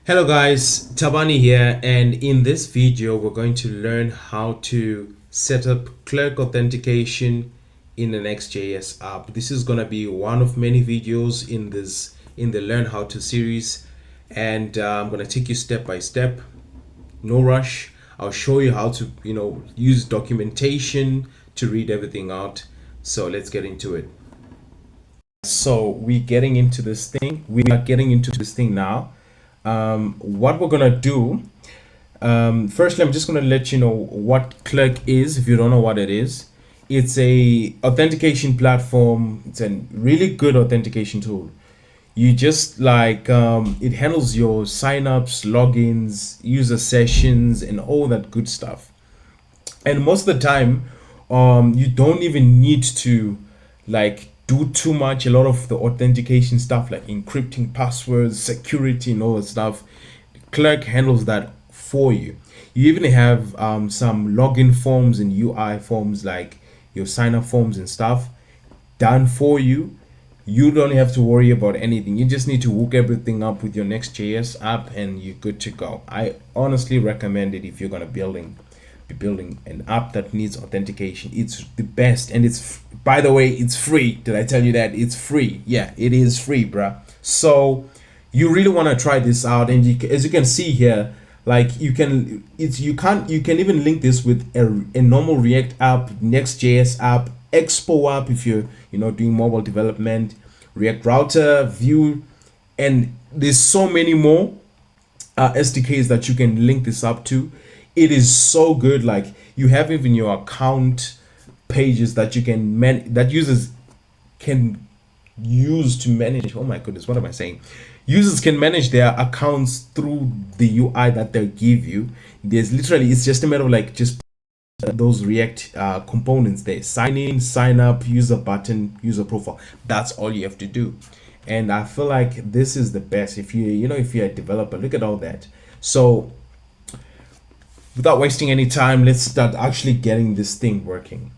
Hello guys, Thabani here, and in this video we're going to learn how to set up Clerk authentication in the Next.js app. This is going to be one of many videos in the Learn How To series, and I'm going to take you step by step. No rush. I'll show you how to use documentation to read everything out. So let's get into it. So we are getting into this thing now. What we're gonna do, firstly, I'm just gonna let you know what Clerk is if you don't know what it is. It's a authentication platform. It's a really good authentication tool. You just it handles your signups, logins, user sessions, and all that good stuff. And most of the time, you don't even need to do too much. A lot of the authentication stuff like encrypting passwords, security, and all that stuff, Clerk handles that for you. You even have some login forms and UI forms, like your sign up forms and stuff, done for you. You don't have to worry about anything. You just need to hook everything up with your Next.js app and you're good to go. I honestly recommend it if you're gonna be building an app that needs authentication. It's the best, and it's, by the way, it's free. Did I tell you that it's free? Yeah, it is free, bruh. So you really want to try this out, and as you can see here, you can even link this with a normal React app, Next.js app, Expo app if you're doing mobile development, React Router, Vue, and there's so many more SDKs that you can link this up to. It is so good. Like, you have even your account pages that you can that users can use to manage. Oh my goodness, what am I saying? Users can manage their accounts through the UI that they give you. There's literally, it's just a matter of just those React components there: sign in, sign up, user button, user profile. That's all you have to do. And I feel like this is the best if if you're a developer. Look at all that. So without wasting any time, let's start actually getting this thing working.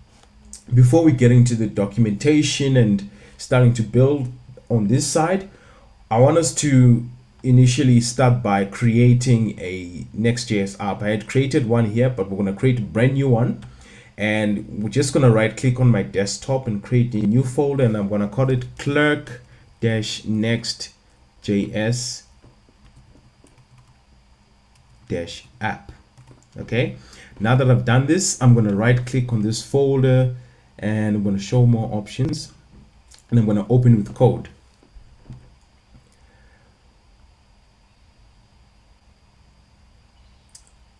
Before we get into the documentation and starting to build on this side, I want us to initially start by creating a Next.js app. I had created one here, but we're going to create a brand new one. And we're just going to right click on my desktop and create a new folder. And I'm going to call it Clerk-Next.js-app. Okay, now that I've done this, I'm going to right click on this folder and I'm going to show more options, and I'm going to open with code.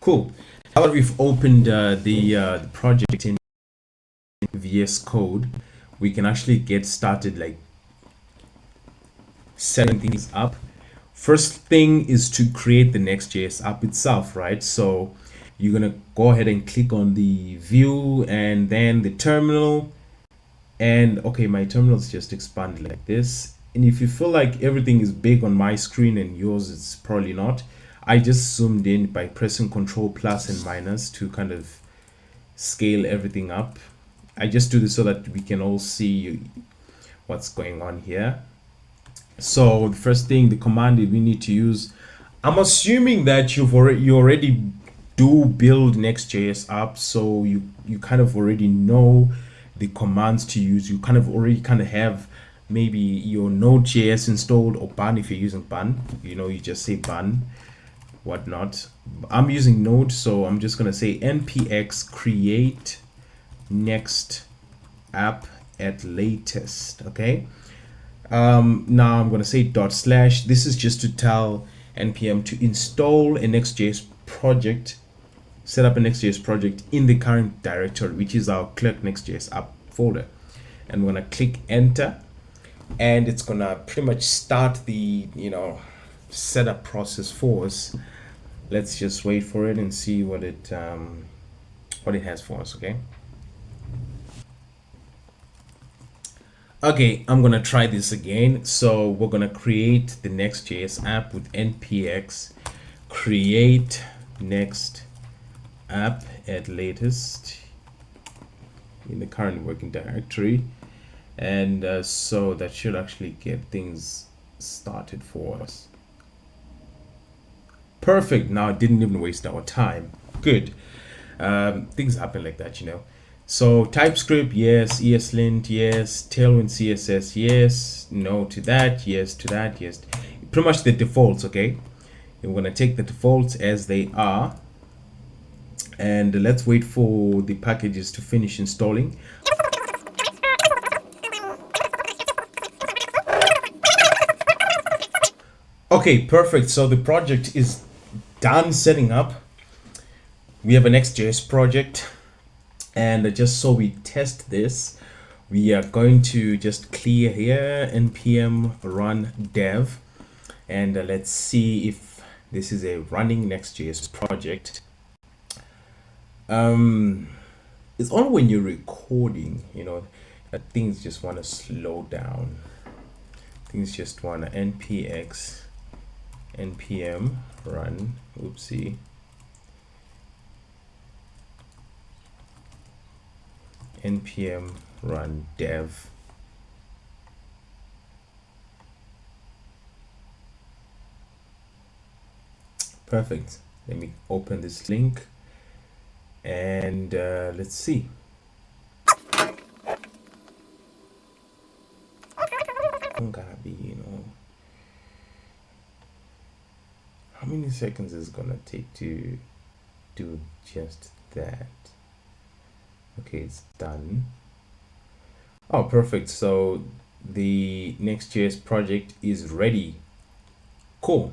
Cool. Now that we've opened the project in VS Code, we can actually get started setting things up. First thing is to create the Next.js app itself, right? So you're gonna go ahead and click on the view and then the terminal. And okay, my terminal is just expanded like this. And if you feel like everything is big on my screen and yours it's probably not, I just zoomed in by pressing Control plus and minus to kind of scale everything up. I just do this so that we can all see what's going on here. So the first thing, the command that we need to use, I'm assuming that you already do build Next.js apps, so you kind of already know the commands to use. You kind of already have maybe your Node.js installed, or bun if you're using bun. You just say bun, whatnot. I'm using Node, so I'm just gonna say npx create next app at latest. Okay. Now I'm going to say /. This is just to tell npm to install a Next.js project, set up a Next.js project in the current directory, which is our Clerk Next.js app folder. And we're going to click enter, and it's going to pretty much start the setup process for us. Let's just wait for it and see what it has for us. Okay, I'm gonna try this again. So we're gonna create the Next.js app with npx create next app at latest in the current working directory, and so that should actually get things started for us. Perfect. Now it didn't even waste our time. Good. Things happen like that, you know. So TypeScript, yes. ESLint, yes. Tailwind CSS, yes. No to that, yes to that, yes. Pretty much the defaults, okay? And we're gonna take the defaults as they are, and let's wait for the packages to finish installing. Okay, perfect. So the project is done setting up. We have a Next.js project, and just so we test this, we are going to just clear here npm run dev, and let's see if this is a running Next.js project. It's only when you're recording, you know, that things just want to slow down. Things just want to npx npm run, oopsie, npm run dev. Perfect. Let me open this link, and let's see. I'm gonna be, you know, how many seconds is it gonna take to do just that? Okay, it's done. Oh, perfect. So the Next.js project is ready. Cool.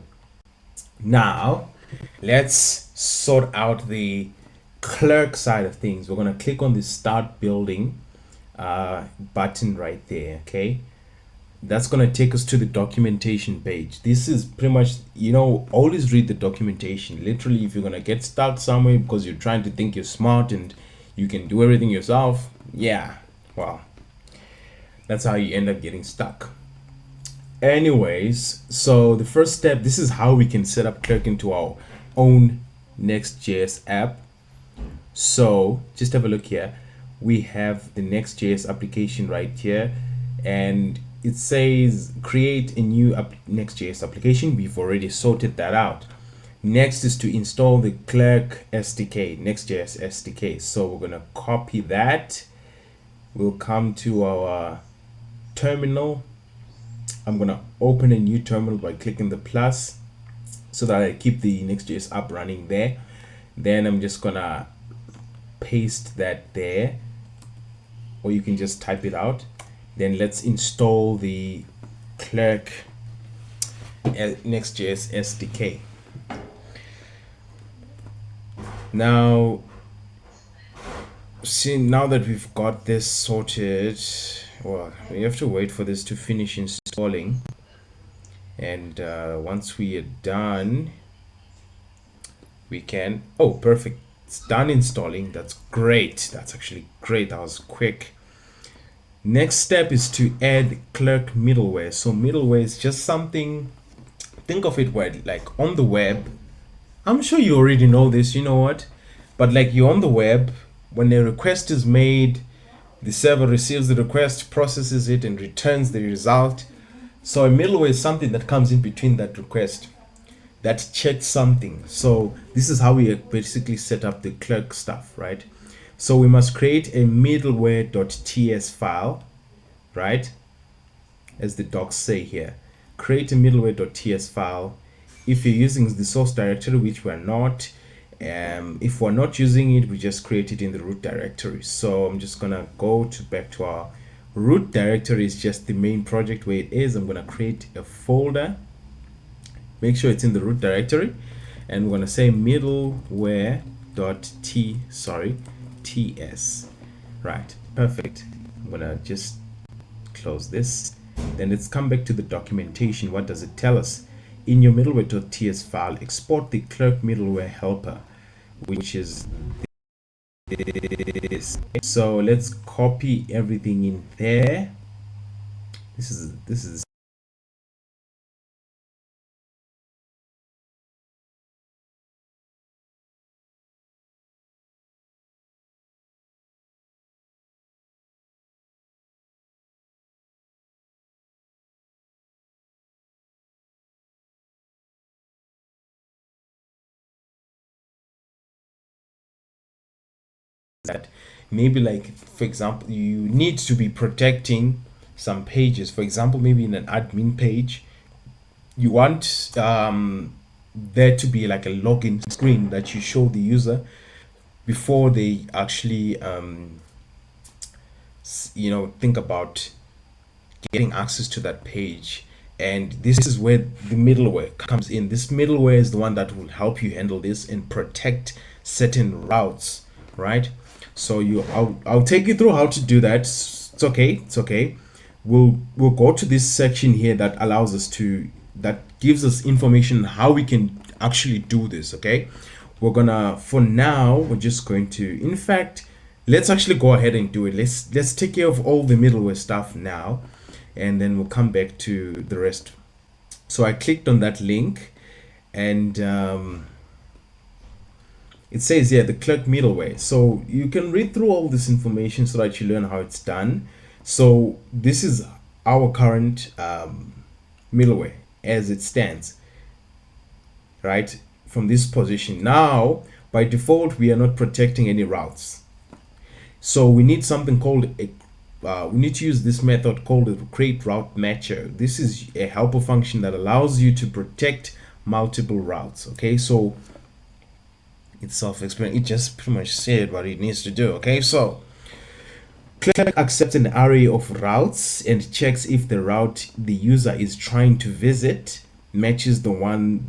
Now let's sort out the Clerk side of things. We're gonna click on the start building button right there. Okay, that's gonna take us to the documentation page. This is pretty much, you know, always read the documentation. Literally, if you're gonna get stuck somewhere because you're trying to think you're smart and you can do everything yourself, yeah, well, that's how you end up getting stuck. Anyways, so the first step, this is how we can set up Clerk into our own Next.js app. So just have a look here. We have the Next.js application right here, and it says create a new Next.js application. We've already sorted that out. Next is to install the Clerk SDK, Next.js SDK. So we're gonna copy that. We'll come to our terminal. I'm gonna open a new terminal by clicking the plus so that I keep the Next.js app running there. Then I'm just gonna paste that there, or you can just type it out. Then let's install the Clerk Next.js SDK. Now, see, now that we've got this sorted, well, we have to wait for this to finish installing. And once we are done, we can, oh, perfect, it's done installing. That's great. That's actually great. That was quick. Next step is to add Clerk middleware. So middleware is just something, think of it where, like, on the web, I'm sure you already know this, you know what, but like, you're on the web, when a request is made, the server receives the request, processes it, and returns the result. So a middleware is something that comes in between that request, that checks something. So this is how we basically set up the Clerk stuff, right? So we must create a middleware.ts file, right? As the docs say here, create a middleware.ts file. If you're using the source directory, which we're not, if we're not using it, we just create it in the root directory. So I'm just gonna go back to our root directory. Is just the main project where it is. I'm gonna create a folder, make sure it's in the root directory, and we're gonna say ts. Right, perfect. I'm gonna just close this. Then let's come back to the documentation. What does it tell us? In your middleware.ts file, export the Clerk middleware helper, which is this. So let's copy everything in there. This is that maybe, like, for example, you need to be protecting some pages. For example, maybe in an admin page, you want there to be like a login screen that you show the user before they actually think about getting access to that page. And this is where the middleware comes in. This middleware is the one that will help you handle this and protect certain routes, right? So I'll take you through how to do that. It's okay. We'll go to this section here that allows us to, that gives us information on how we can actually do this. Okay, for now we're just going to, in fact, let's actually go ahead and do it. Let's take care of all the middleware stuff now, and then we'll come back to the rest. So I clicked on that link, and it says here the Clerk middleware. So you can read through all this information so that you learn how it's done. So this is our current middleware as it stands, right? From this position. Now, by default, we are not protecting any routes. So we need something called we need to use this method called the createRouteMatcher. This is a helper function that allows you to protect multiple routes. Okay, so it's self-explanatory. It just pretty much said what it needs to do. Okay, so Clerk accepts an array of routes and checks if the route the user is trying to visit matches when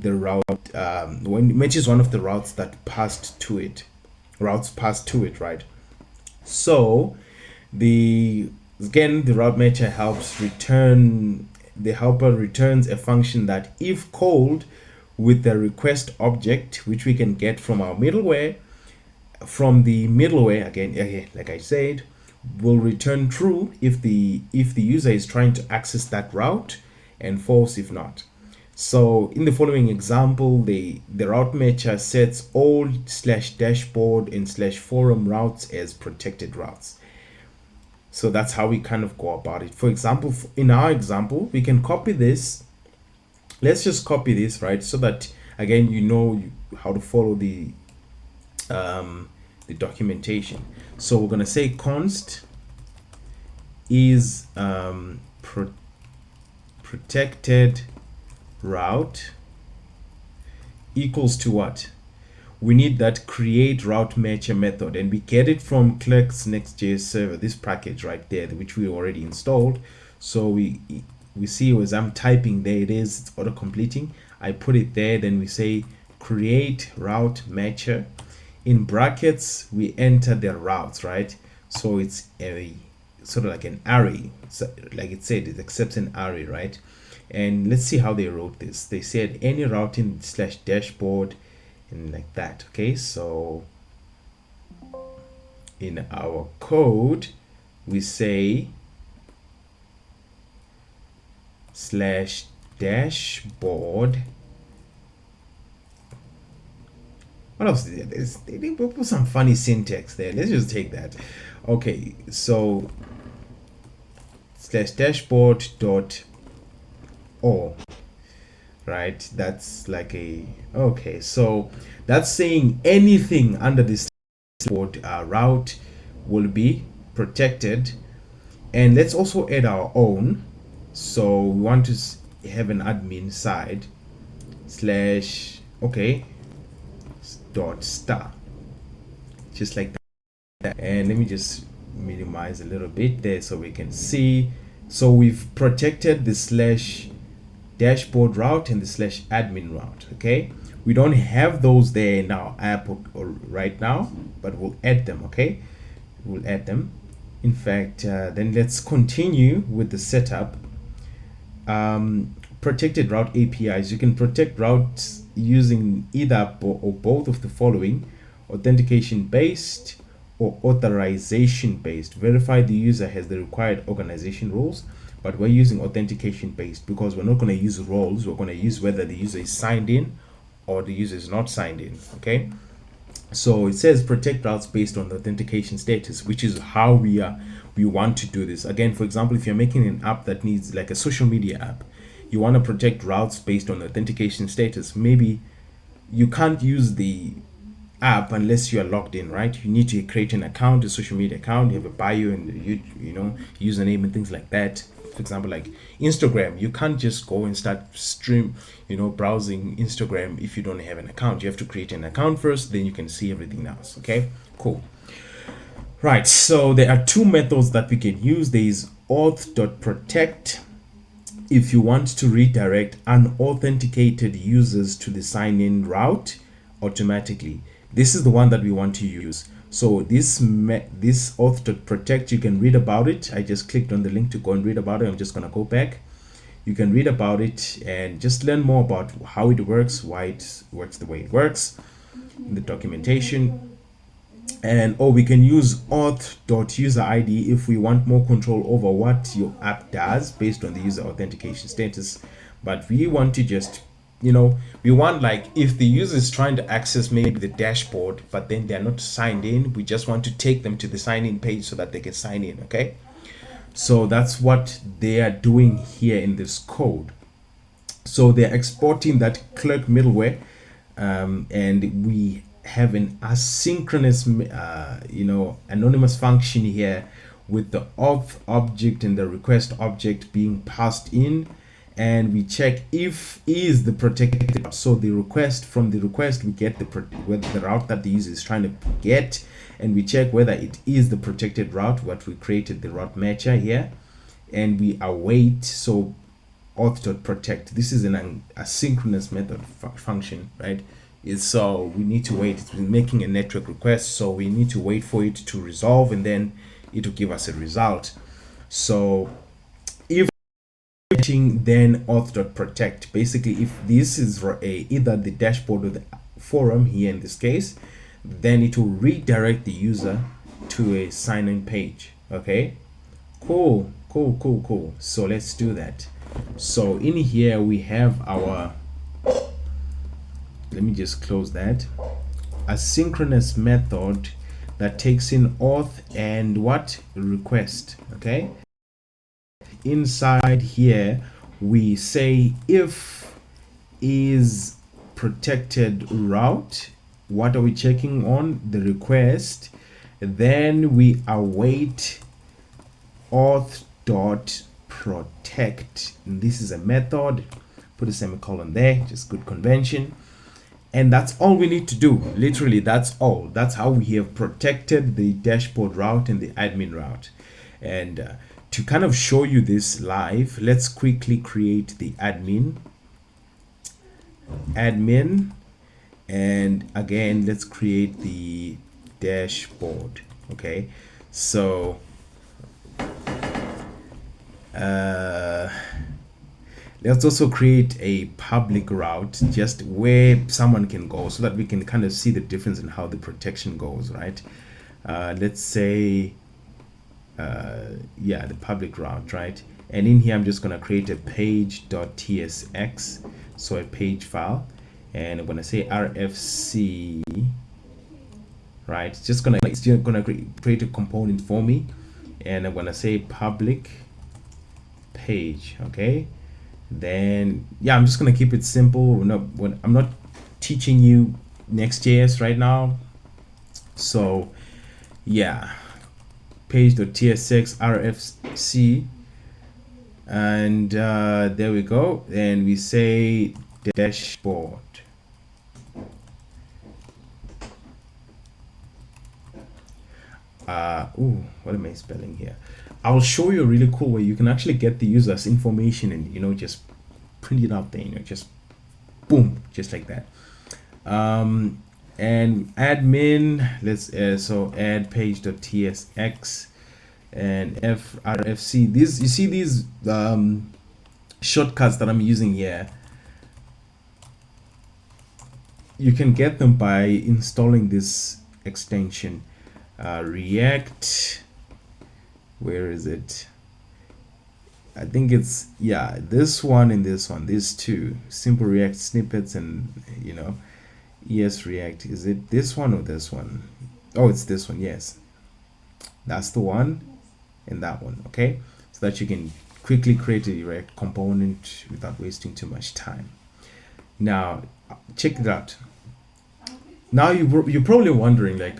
matches one of the routes that passed to it. Right? So the route matcher helper returns a function that, if called with the request object, which we can get from our middleware, again, like I said, will return true if the user is trying to access that route, and false if not. So in the following example, the route matcher sets all /dashboard and /forum routes as protected routes. So that's how we kind of go about it. For example, in our example, we can copy this. Let's just copy this, right? So that, again, you know how to follow the documentation. So we're going to say const is protected route equals to what? We need that createRouteMatcher method, and we get it from Clerk's Next.js server, this package right there, which we already installed. So we see, as I'm typing, there it is, it's auto completing. I put it there, then we say createRouteMatcher. In brackets, we enter the routes, right? So it's a sort of like an array. So like it said, it accepts an array, right? And let's see how they wrote this. They said any routing /dashboard and like that. Okay, so in our code, we say /dashboard. What else did they put some funny syntax there. Let's just take that. Okay, so /dashboard.o, right? That's like okay, so that's saying anything under this dashboard route will be protected. And let's also add our own. So we want to have an admin side /star, just like that. And let me just minimize a little bit there so we can see. So we've protected the /dashboard route and the /admin route. Okay, we don't have those there in our app right now, but we'll add them. Okay, we'll add them. In fact, then let's continue with the setup. Protected route APIs. You can protect routes using either or both of the following: authentication based or authorization based. Verify the user has the required organization rules, but we're using authentication based because we're not going to use roles. We're going to use whether the user is signed in or the user is not signed in. Okay, so it says protect routes based on the authentication status, which is how we want to do this. Again, for example, if you're making an app that needs, like a social media app, you want to protect routes based on authentication status. Maybe you can't use the app unless you are logged in, right? You need to create an account, a social media account. You have a bio and you know, username and things like that. For example, like Instagram, you can't just go and start browsing Instagram if you don't have an account. You have to create an account first, then you can see everything else. Okay, cool. Right, so there are two methods that we can use. There is auth.protect if you want to redirect unauthenticated users to the sign-in route automatically. This is the one that we want to use. So this auth.protect, you can read about it. I just clicked on the link to go and read about it. I'm just going to go back. You can read about it and just learn more about how it works, why it works the way it works, in the documentation. And we can use auth.userid if we want more control over what your app does based on the user authentication status. But we want to just, we want, like, if the user is trying to access maybe the dashboard, but then they're not signed in, we just want to take them to the sign in page so that they can sign in. Okay, so that's what they are doing here in this code. So they're exporting that Clerk middleware, and we have an asynchronous anonymous function here with the auth object and the request object being passed in, and we check if is the protected. So the request, from the request we get whether the route that the user is trying to get, and we check whether it is the protected route, what we created, the route matcher here, and we await. So auth.protect, this is an asynchronous method function, right? So we need to wait. It's been making a network request, so we need to wait for it to resolve, and then it will give us a result. So if then auth.protect, basically if this is either the dashboard or the forum here in this case, then it will redirect the user to a sign-in page. Okay, cool. So let's do that. So in here we have our, let me just close that, asynchronous method that takes in auth and what, request. Okay, inside here we say if is protected route, what are we checking on? The request. Then we await auth.protect, and this is a method. Put a semicolon there, just good convention. And that's all we need to do. Literally, that's all. That's how we have protected the dashboard route and the admin route. And to kind of show you this live, let's quickly create the admin. And again, let's create the dashboard. Okay, so let's also create a public route, just where someone can go, so that we can kind of see the difference in how the protection goes, right? Let's say the public route, right? And in here I'm just going to create a page.tsx, so a page file, and I'm going to say rfc, right? It's just going to create a component for me, and I'm going to say public page. Okay, then I'm just going to keep it simple. I'm not teaching you Next.js right now, so page.tsx rfc, and there we go. And we say dashboard. What am I spelling here? I'll show you a really cool way you can actually get the user's information and just print it out there, just boom, just like that. And admin, let's so add page.tsx and rfc. These, you see these shortcuts that I'm using here, you can get them by installing this extension, React. Where is it? I think it's this one and this one, these two, simple React snippets, and ES React. Is it this one or this one? Oh, it's this one. Yes, that's the one, and that one. Okay, so that you can quickly create a React component without wasting too much time. Now check it out. Now you're probably wondering like,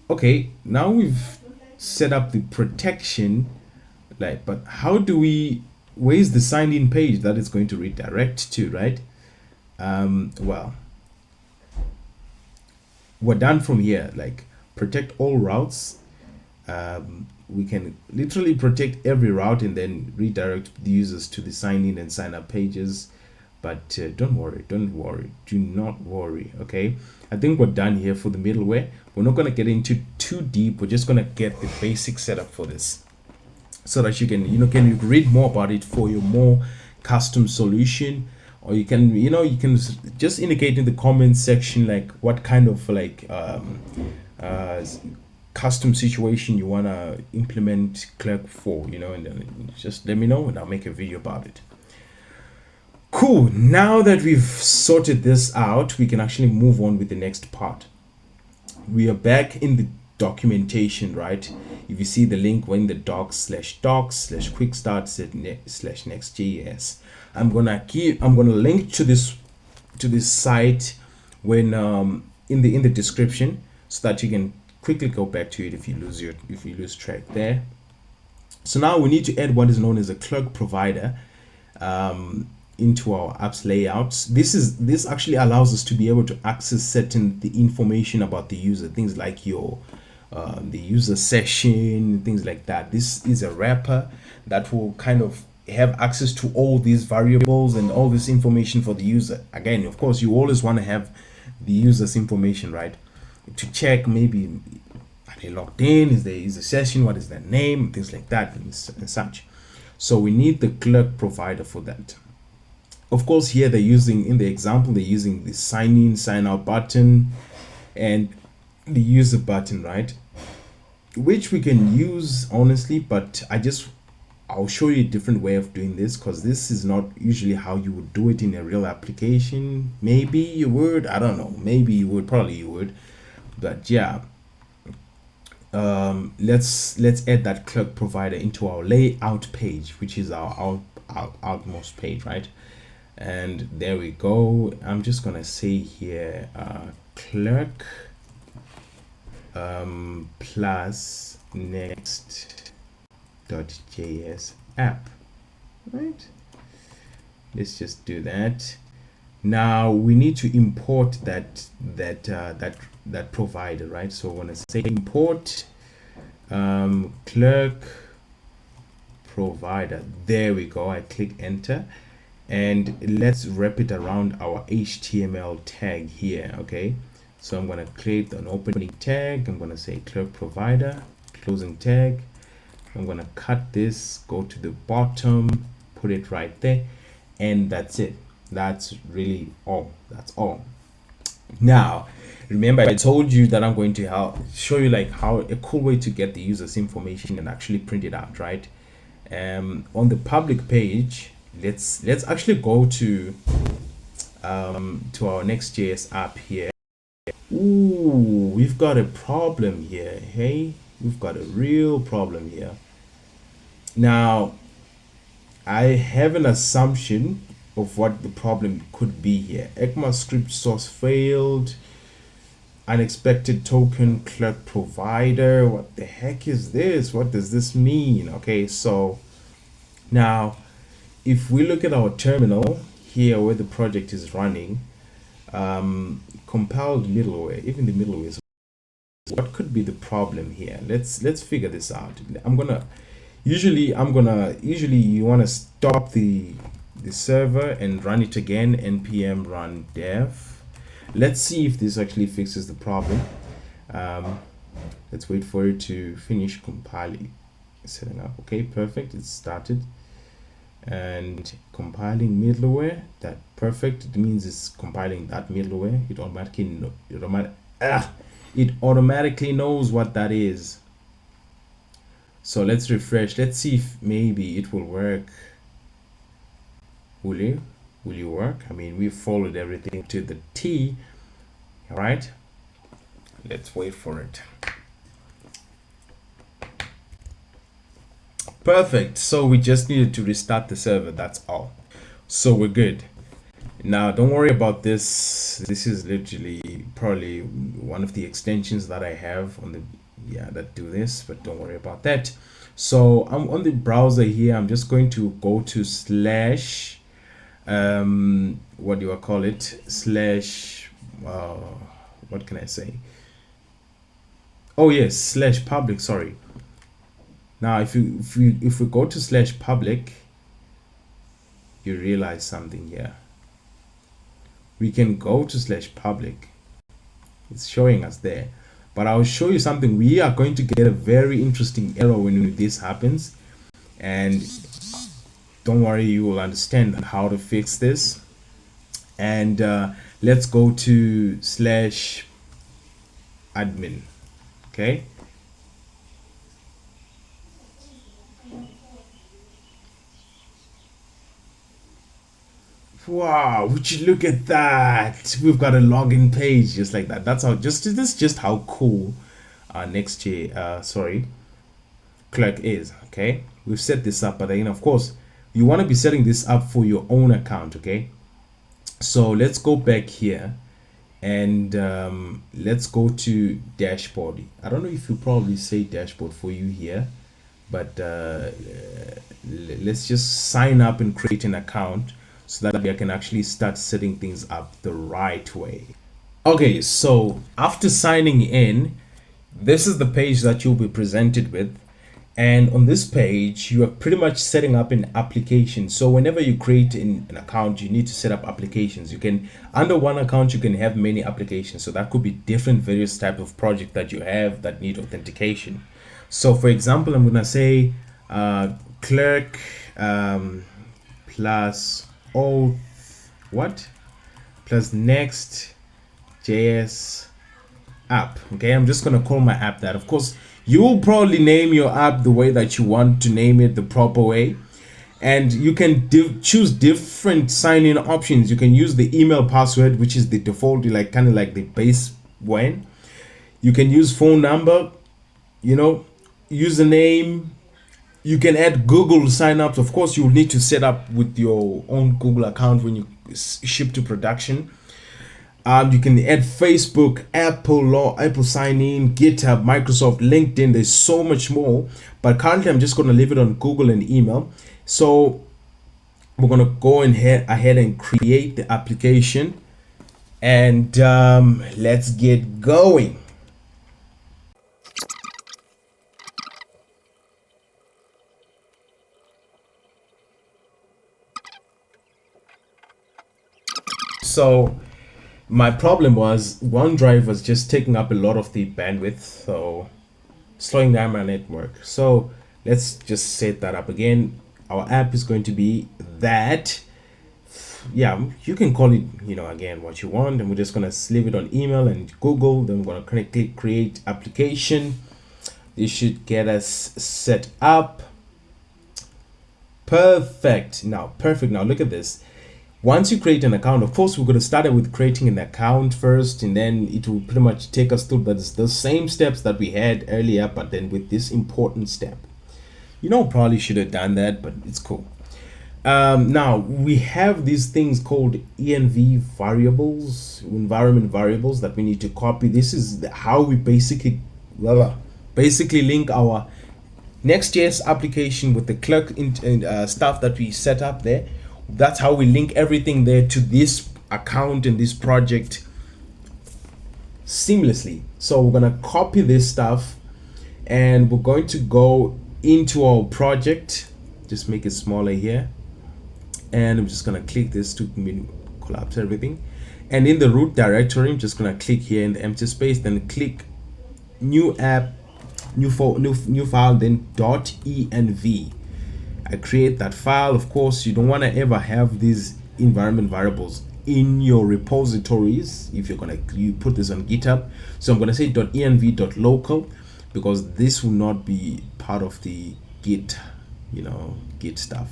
okay, now we've set up the protection, like, but how do we? Where's the sign-in page that it's going to redirect to, right? Well, we're done from here. Like, protect all routes. We can literally protect every route and then redirect the users to the sign in and sign up pages. But don't worry, do not worry. Okay, I think we're done here for the middleware. We're not going to get into too deep. We're just going to get the basic setup for this, so that you can read more about it for your more custom solution, or you can just indicate in the comments section like what kind of like custom situation you want to implement Clerk for, and then just let me know and I'll make a video about it. Cool. Now that we've sorted this out, we can actually move on with the next part. We are back in the documentation, right? If you see the link, we're in the docs/quickstart/nextjs. I'm gonna link to this site when in the description, so that you can quickly go back to it if you lose track there. So now we need to add what is known as a clerk provider into our apps layouts. This actually allows us to be able to access the information about the user, things like your the user session, things like that. This is a wrapper that will kind of have access to all these variables and all this information for the user. Again, of course, you always want to have the user's information, right? To check maybe are they logged in, is there a session, what is their name, things like that and such. So we need the clerk provider for that. Of course, here in the example, they're using the sign in, sign out button and the user button, right? Which we can use honestly, but I'll show you a different way of doing this, because this is not usually how you would do it in a real application. Maybe you would, I don't know, maybe you would, probably you would, but yeah. Let's add that clerk provider into our layout page, which is our outmost page, right? And there we go. I'm just gonna say here clerk plus next.js app, right? Let's just do that. Now we need to import that provider, right? So I want to say import clerk provider. There we go. I click enter, and let's wrap it around our HTML tag here. Okay, so I'm going to create an opening tag. I'm going to say clerk provider, closing tag. I'm going to cut this, go to the bottom, put it right there, and that's it. That's really all. That's all. Now remember, I told you that I'm going to show you like how a cool way to get the user's information and actually print it out, right? On the public page, let's actually go to our Next.js app here. Ooh, we've got a problem here. Hey, we've got a real problem here. Now I have an assumption of what the problem could be here. ECMAScript source failed, unexpected token clerk provider. What the heck is this? What does this mean? Okay, so now if we look at our terminal here where the project is running, compiled middleware, even the middleware is, what could be the problem here? Let's figure this out. Usually you want to stop the server and run it again, npm run dev. Let's see if this actually fixes the problem. Let's wait for it to finish compiling, setting up. Okay, perfect, it's started and compiling middleware. That perfect, it means it's compiling that middleware. It automatically knows what that is. So let's refresh. Let's see if maybe it will work. Will you work? I mean, we followed everything to the T. All right, let's wait for it. Perfect. So we just needed to restart the server, that's all. So we're good. Now don't worry about this. This is literally perfect. probably one of the extensions that I have on the that do this, but don't worry about that. So I'm on the browser here. I'm just going to go to slash what do I call it, slash what can I say, oh yes, slash public, sorry. Now if we go to slash public, you realize something here. We can go to slash public, it's showing us there, but I'll show you something. We are going to get a very interesting error when this happens, and don't worry, you will understand how to fix this. And let's go to slash admin. Okay, wow, would you look at that, we've got a login page just like that. That's how just how cool Clerk is. Okay, we've set this up, but then of course you want to be setting this up for your own account. Okay, so let's go back here and let's go to dashboard. I don't know if you probably say dashboard for you here, but let's just sign up and create an account so that we can actually start setting things up the right way. Okay, so after signing in, this is the page that you'll be presented with. And on this page, you are pretty much setting up an application. So whenever you create an account, you need to set up applications. You can, under one account, you can have many applications. So that could be different various type of project that you have that need authentication. So for example, I'm going to say Clerk plus Auth, plus Next.js App. Okay, I'm just going to call my app that. Of course, you will probably name your app the way that you want to name it, the proper way, and you can choose different sign-in options. You can use the email password, which is the default, like kind of like the base one. You can use phone number, you know, username. You can add Google signups. Of course, you'll need to set up with your own Google account when you ship to production. You can add Facebook, Apple sign in, GitHub, Microsoft, LinkedIn. There's so much more, but currently I'm just going to leave it on Google and email. So we're going to go ahead and create the application, and let's get going. So my problem was OneDrive was just taking up a lot of the bandwidth, so slowing down my network. So let's just set that up again. Our app is going to be that. Yeah, you can call it, you know, again what you want, and we're just gonna leave it on email and Google. Then we're gonna click create application. This should get us set up. Perfect. Now look at this. Once you create an account, of course, we're going to start with creating an account first, and then it will pretty much take us through the same steps that we had earlier, but then with this important step. You know, probably should have done that, but it's cool. Now we have these things called env variables, environment variables, that we need to copy. This is how we basically link our Next.js application with the Clerk stuff that we set up there. That's how we link everything there to this account and this project seamlessly. So we're going to copy this stuff, and we're going to go into our project. Just make it smaller here, and I'm just going to click this to collapse everything. And in the root directory, I'm just going to click here in the empty space, then click new app, new file, then .env. I create that file. Of course, you don't want to ever have these environment variables in your repositories if you put this on GitHub. So I'm going to say .env.local, because this will not be part of the Git stuff,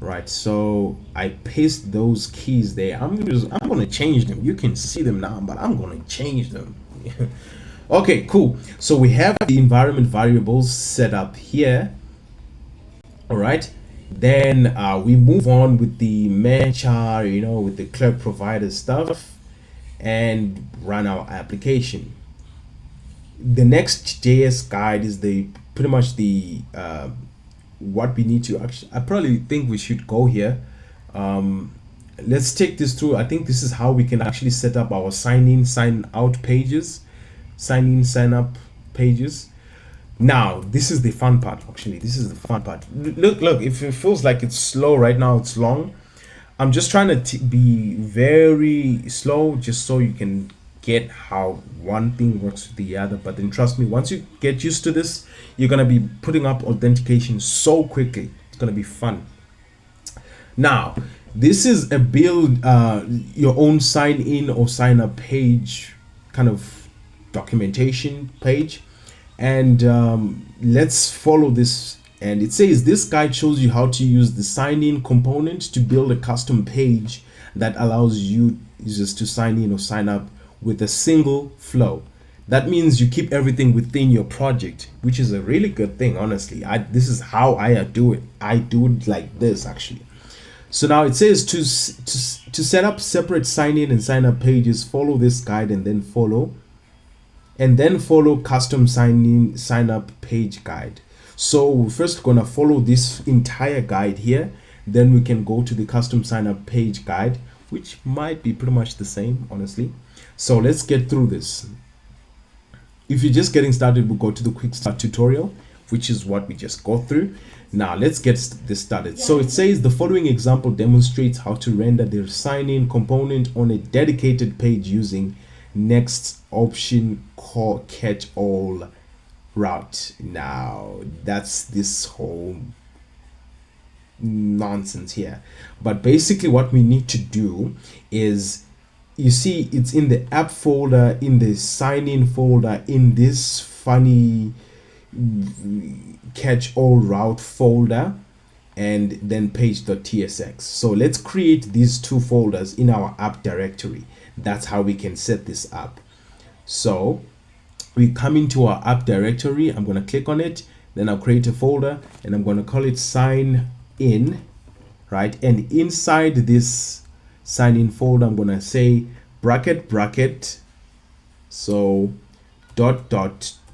right? So I paste those keys there. I'm going to change them. You can see them now, but I'm going to change them. Okay, cool. So we have the environment variables set up here. All right, then we move on with the matcher, with the Clerk provider stuff, and run our application. The Next.js guide is the pretty much the what we need to actually. I probably think we should go here. Let's take this through. I think this is how we can actually set up our sign in, sign out pages, sign in, sign up pages. Now, this is the fun part. Actually, this is the fun part. Look, if it feels like it's slow right now, it's long. I'm just trying to be very slow just so you can get how one thing works with the other. But then trust me, once you get used to this, you're going to be putting up authentication so quickly. It's going to be fun. Now, this is a build your own sign in or sign up page kind of documentation page. And let's follow this. And it says this guide shows you how to use the sign in component to build a custom page that allows users to sign in or sign up with a single flow. That means you keep everything within your project, which is a really good thing. Honestly, this is how I do it. I do it like this actually. So now it says to set up separate sign in and sign up pages, follow this guide and then follow custom sign in sign up page guide. So we're first gonna follow this entire guide here, then we can go to the custom sign up page guide, which might be pretty much the same, honestly. So let's get through this. If you're just getting started, we'll go to the quick start tutorial, which is what we just go through. Now let's get this started. So it says the following example demonstrates how to render the sign in component on a dedicated page using next option call catch all route. Now that's this whole nonsense here, but basically what we need to do is, you see it's in the app folder, in the sign in folder, in this funny catch all route folder, and then page.tsx. So let's create these two folders in our app directory. That's how we can set this up. So we come into our app directory. I'm going to click on it, then I'll create a folder and I'm going to call it sign in, right? And inside this sign in folder, I'm going to say bracket, so dot,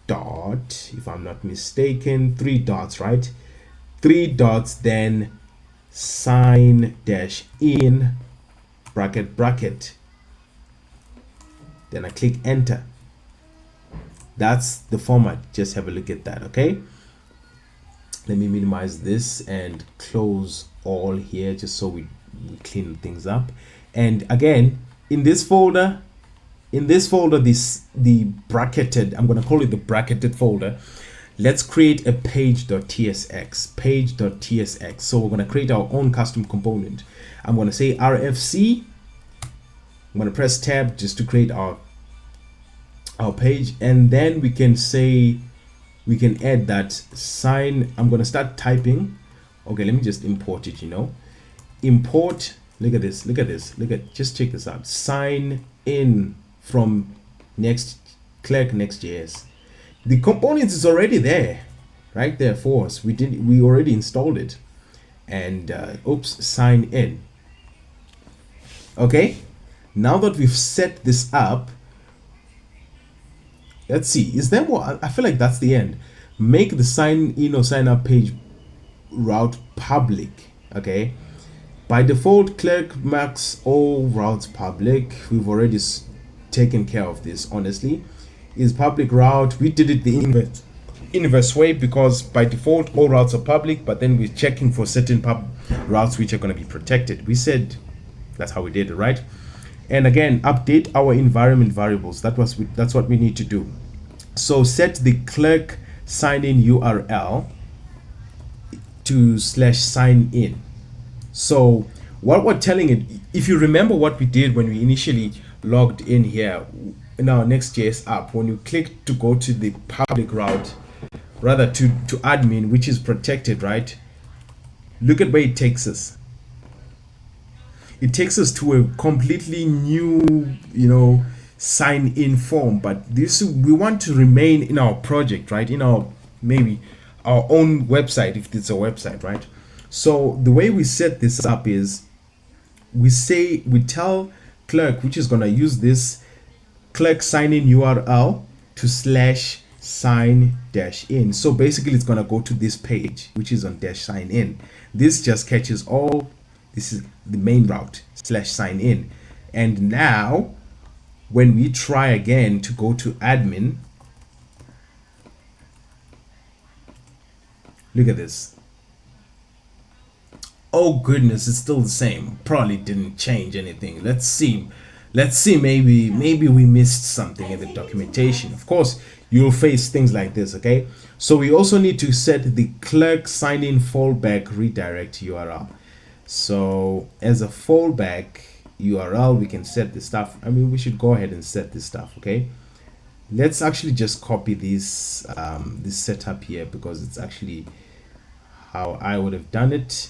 if I'm not mistaken, 3 dots, right? 3 dots, then sign dash in bracket, then I click enter. That's the format. Just have a look at that. Okay, let me minimize this and close all here just so we clean things up. And again, in this folder, the bracketed, I'm going to call it the bracketed folder. Let's create a page.tsx. So we're going to create our own custom component. I'm going to say RFC. I'm going to press tab just to create our page, and then we can say, we can add that sign. I'm going to start typing. Okay, let me just import it, import. Look at this, just check this out. Sign in from Clerk Next.js. The components is already there, right there for us. We already installed it. And oops, sign in. Okay, now that we've set this up, let's see, is there more? I feel like that's the end. Make the sign in or sign up page route public. Okay, by default, Clerk marks all routes public. We've already taken care of this, honestly. Is public route. We did it the inverse way, because by default all routes are public, but then we're checking for certain routes which are going to be protected. We said that's how we did it, right? And again, update our environment variables. That's what we need to do. So set the Clerk sign in URL to /sign in. So what we're telling it, if you remember what we did when we initially logged in here in our Next.js app, when you click to go to the public route, rather to admin, which is protected, right? Look at where it takes us. It takes us to a completely new, sign in form. But this, we want to remain in our project, right? In our, maybe our own website, if it's a website, right? So the way we set this up is we tell Clerk, which is going to use this Clerk sign-in URL to /sign-in. So basically it's going to go to this page, which is on -sign-in. This just catches all, this is the main route /sign-in. And now when we try again to go to admin, look at this. Oh goodness, it's still the same. Probably didn't change anything. Let's see. Maybe we missed something in the documentation. Of course, you'll face things like this, okay? So we also need to set the Clerk sign-in fallback redirect URL. So as a fallback URL, we can set this stuff. I mean, we should go ahead and set this stuff, okay? Let's actually just copy this this setup here, because it's actually how I would have done it,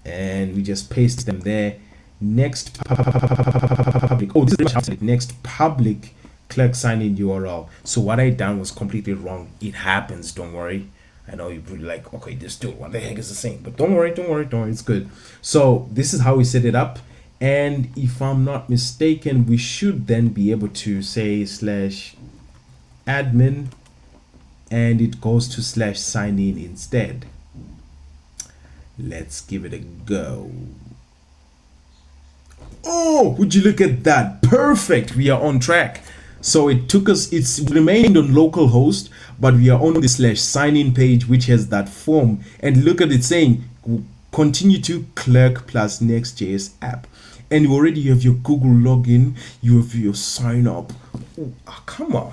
and we just paste them there. Next public, oh, this is next public Clerk sign-in URL. So what I done was completely wrong. It happens, don't worry. I know you're really like, okay, this dude, what the heck is the same? But don't worry, it's good. So this is how we set it up. And if I'm not mistaken, we should then be able to say /admin, and it goes to /sign-in instead. Let's give it a go. Oh, would you look at that? Perfect. We are on track. So it took us, it's remained on localhost, but we are on the /sign-in page, which has that form. And look at it saying, continue to Clerk plus Next.js App. And you already have your Google login, you have your sign up. Oh, come on.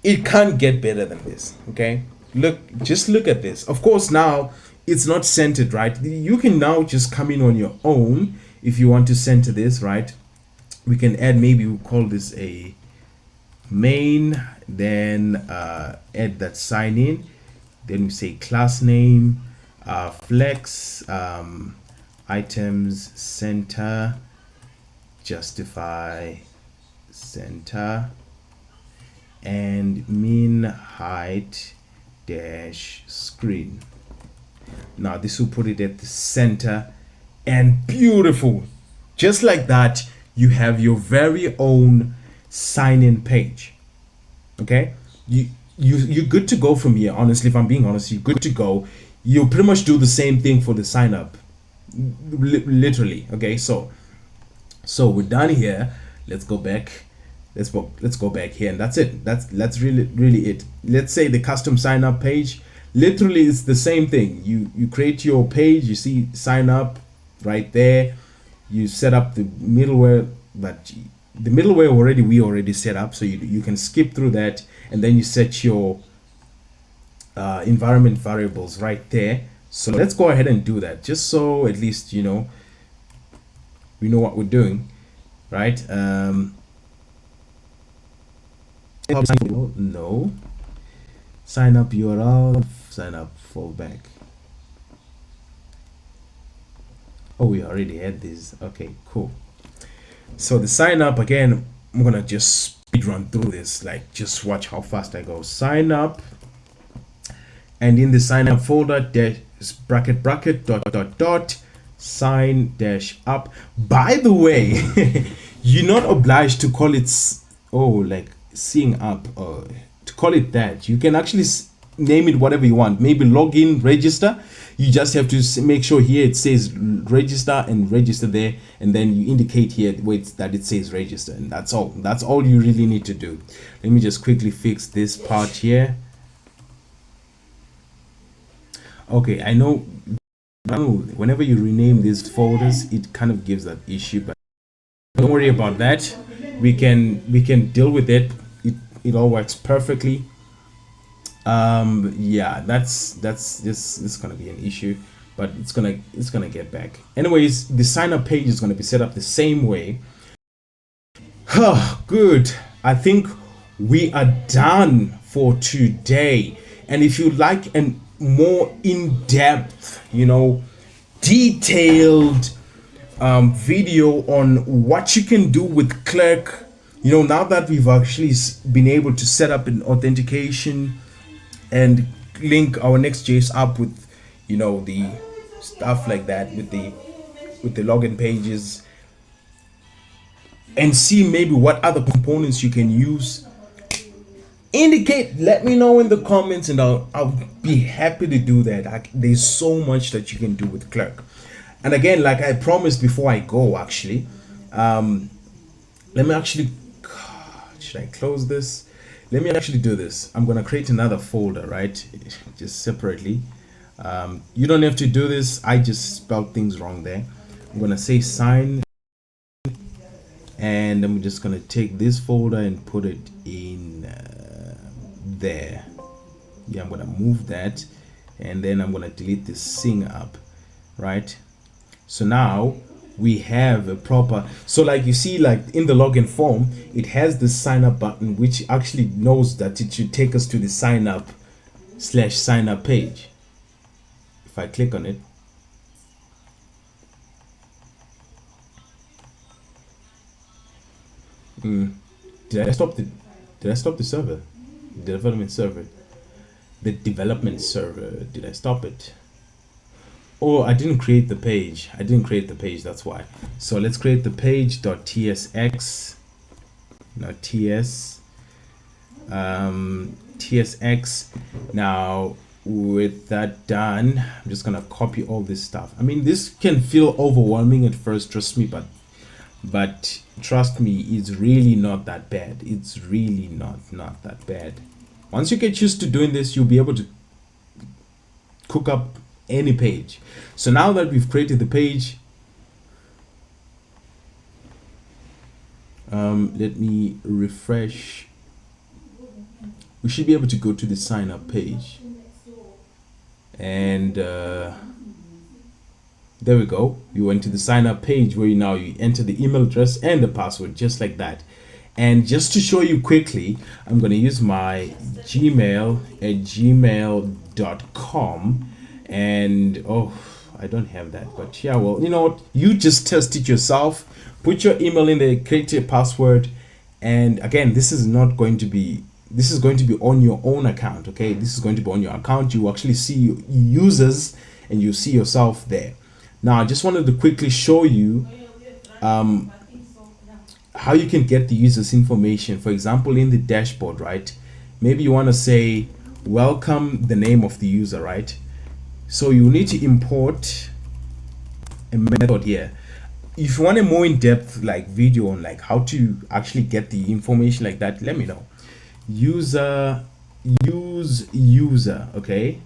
It can't get better than this, okay? Just look at this. Of course, now it's not centered, right? You can now just come in on your own if you want to center this, right? We can add, maybe we'll call this a main, then add that sign in, then we say class name, flex, items center, justify center, and min height dash screen. Now this will put it at the center, and beautiful, just like that you have your very own sign-in page. Okay, you're good to go from here. Honestly, if I'm being honest, you're good to go. You'll pretty much do the same thing for the sign up, literally. Okay, so we're done here. Let's go back. Let's go back here, and that's it. That's really it. Let's say the custom sign up page. Literally, it's the same thing. You create your page, you see sign up right there. You set up the middleware, but the middleware we already set up, so you can skip through that, and then you set your environment variables right there. So let's go ahead and do that, just so at least we know what we're doing, right? No, sign up URL, sign up fallback. Oh, we already had this. Okay, cool. So the sign up, again, I'm gonna just speed run through this, like just watch how fast I go. Sign up, and in the sign up folder, dash bracket dot sign dash up. By the way, you're not obliged to call it like seeing up, or to call it that. You can actually name it whatever you want. Maybe login, register. You just have to make sure here it says register, and register there, and then you indicate here that it says register, and that's all. That's all you really need to do. Let me just quickly fix this part here. Okay, I know whenever you rename these folders, it kind of gives that issue, but don't worry about that. We can deal with it. It all works perfectly. Yeah, that's gonna be an issue, but it's gonna get back. Anyways, the sign up page is gonna be set up the same way. Good. I think we are done for today. And if you like a more in-depth, detailed video on what you can do with Clerk, now that we've actually been able to set up an authentication and link our Next.js app with the stuff like that, with the login pages, and see maybe what other components you can use. Let me know in the comments, and I'll be happy to do that. There's so much that you can do with Clerk. And again, like I promised before I go, actually, let me actually, should I close this? Let me actually do this. I'm gonna create another folder, right? Just separately. You don't have to do this. I just spelled things wrong there. I'm gonna say sign, and I'm just gonna take this folder and put it in there. Yeah, I'm gonna move that, and then I'm gonna delete this sing up, right? So now we have a proper, so like you see, like in the login form, it has the sign up button, which actually knows that it should take us to the sign up page. If I click on it, did I stop the server? The development server. Did I stop it? Oh, I didn't create the page. That's why. So let's create the page.tsx. Now tsx. Now with that done, I'm just gonna copy all this stuff. I mean, this can feel overwhelming at first, trust me, but trust me, it's really not that bad. It's really not that bad. Once you get used to doing this, you'll be able to cook up any page. So now that we've created the page, let me refresh. We should be able to go to the sign up page, and there we go. You went to the sign up page where you enter the email address and the password, just like that. And just to show you quickly, I'm going to use my Gmail at gmail.com. And oh, I don't have that, but yeah, well, you know what, you just test it yourself. Put your email in there, create your password, and again, this is going to be on your own account. Okay, this is going to be on your account. You actually see users and you see yourself there. Now I just wanted to quickly show you how you can get the user's information. For example, in the dashboard, right? Maybe you want to say welcome the name of the user, right? So you need to import a method here. If you want a more in-depth like video on like how to actually get the information like that, let me know. Use user, okay?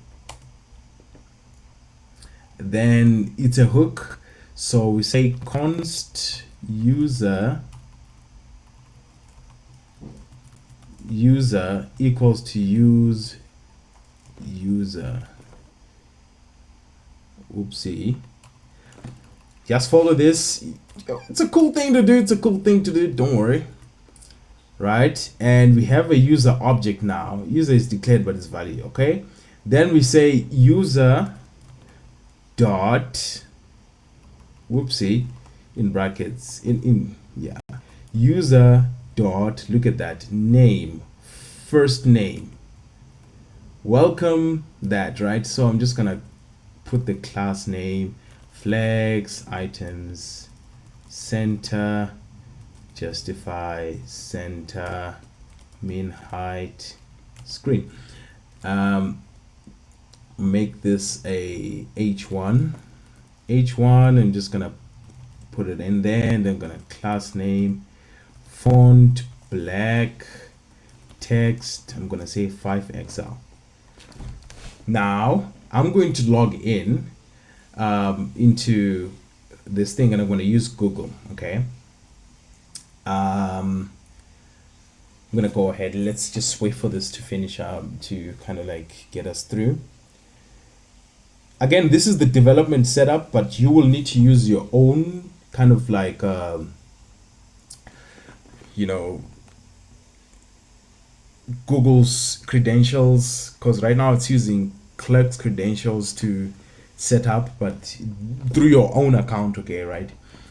Then it's a hook. So we say const user equals to use user. Oopsie. Just follow this. It's a cool thing to do. Don't worry. Right? And we have a user object now. User is declared by this value. Okay. Then we say user dot, whoopsie, in brackets, yeah, user dot, look at that, name, first name, welcome that, right? So I'm just gonna put the class name, flags, items, center, justify, center, min height, screen. Make this a h1. I'm just gonna put it in there, and I'm gonna class name, font black, text, I'm gonna say 5XL. Now I'm going to log in into this thing, and I'm going to use Google. Okay, I'm going to go ahead. Let's just wait for this to finish up to kind of like get us through. Again, this is the development setup, but you will need to use your own kind of like Google's credentials, because right now it's using Clerk's credentials to set up, but through your own account, okay, right,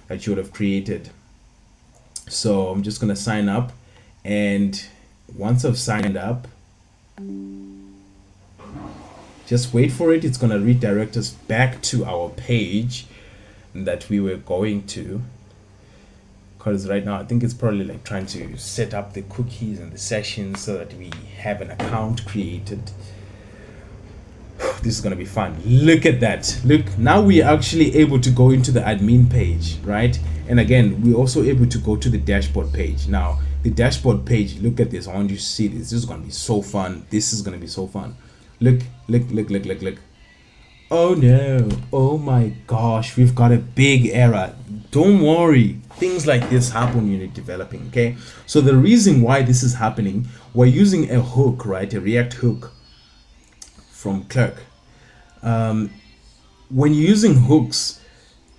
that you would have created. So I'm just gonna sign up, and once I've signed up, just wait for it. It's gonna redirect us back to our page that we were going to. because right now I think it's probably like trying to set up the cookies and the sessions so that we have an account created. This is going to be fun. Look at that. Look, now we're actually able to go into the admin page, right? And again, we're also able to go to the dashboard page. Now the dashboard page, look at this. I want you to see this. This is going to be so fun. This is going to be so fun. Look. Oh no, oh my gosh, we've got a big error. Don't worry, things like this happen when you're developing. Okay, so the reason why this is happening, we're using a hook, right? A React hook from Clerk. When you're using hooks,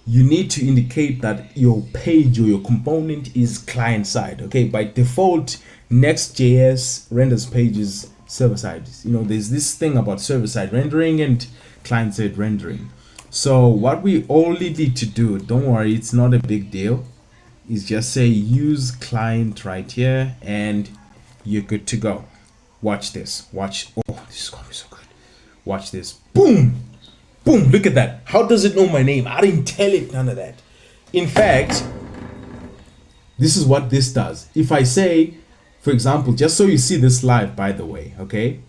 you need to indicate that your page or your component is client side. Okay, by default, Next.js renders pages server side. You know, there's this thing about server side rendering and client side rendering. So what we only need to do, don't worry, it's not a big deal, is just say use client right here and you're good to go. Watch this. Watch. Oh, this is gonna be so good. Watch this. Boom, boom. Look at that. How does it know my name? I didn't tell it none of that. In fact, this is what this does. If I say, for example, just so you see this live, by the way, okay?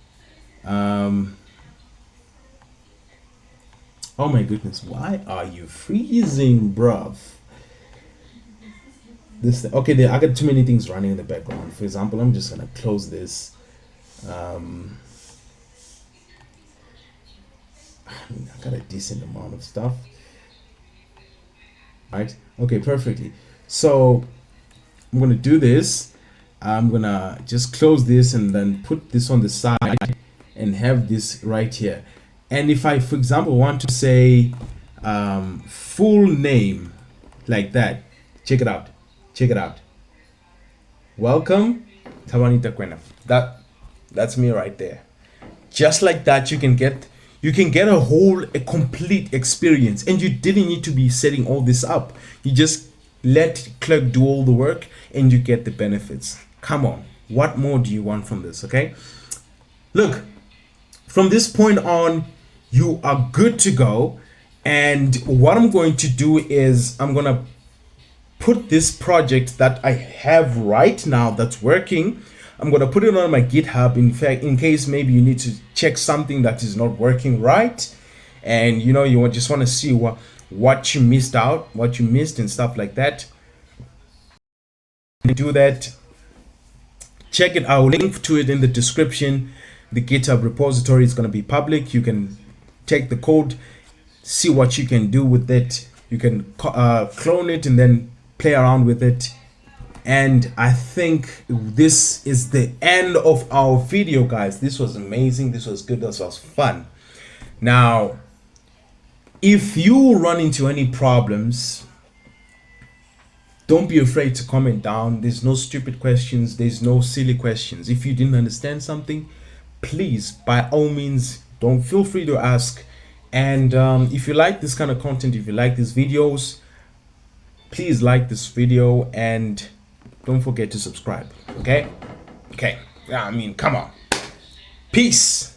Oh my goodness, why are you freezing, bruv? This thing. Okay, I got too many things running in the background. For example, I'm just gonna close this. I got a decent amount of stuff. Right? Okay, perfectly. So I'm gonna do this. I'm gonna just close this and then put this on the side and have this right here. And if I, for example, want to say full name like that, check it out. Check it out. Welcome, Thabani. That's me right there. Just like that, you can get a complete experience, and you didn't need to be setting all this up. You just let Clerk do all the work, and you get the benefits. Come on, what more do you want from this? Okay, look, from this point on, you are good to go. And what I'm going to do is I'm going to put this project that I have right now that's working, I'm going to put it on my GitHub. In fact, in case maybe you need to check something that is not working right, and you know, you just want to see what you missed out, what you missed and stuff like that. Do that. Check it. I'll link to it in the description. The GitHub repository is going to be public. You can take the code, see what you can do with it. You can clone it and then play around with it. And I think this is the end of our video, guys. This was amazing. This was good. This was fun. Now, if you run into any problems, don't be afraid to comment down. There's no stupid questions. There's no silly questions. If you didn't understand something, please, by all means, don't feel free to ask. And if you like this kind of content, if you like these videos, please like this video and don't forget to subscribe. Okay? I mean, come on. Peace.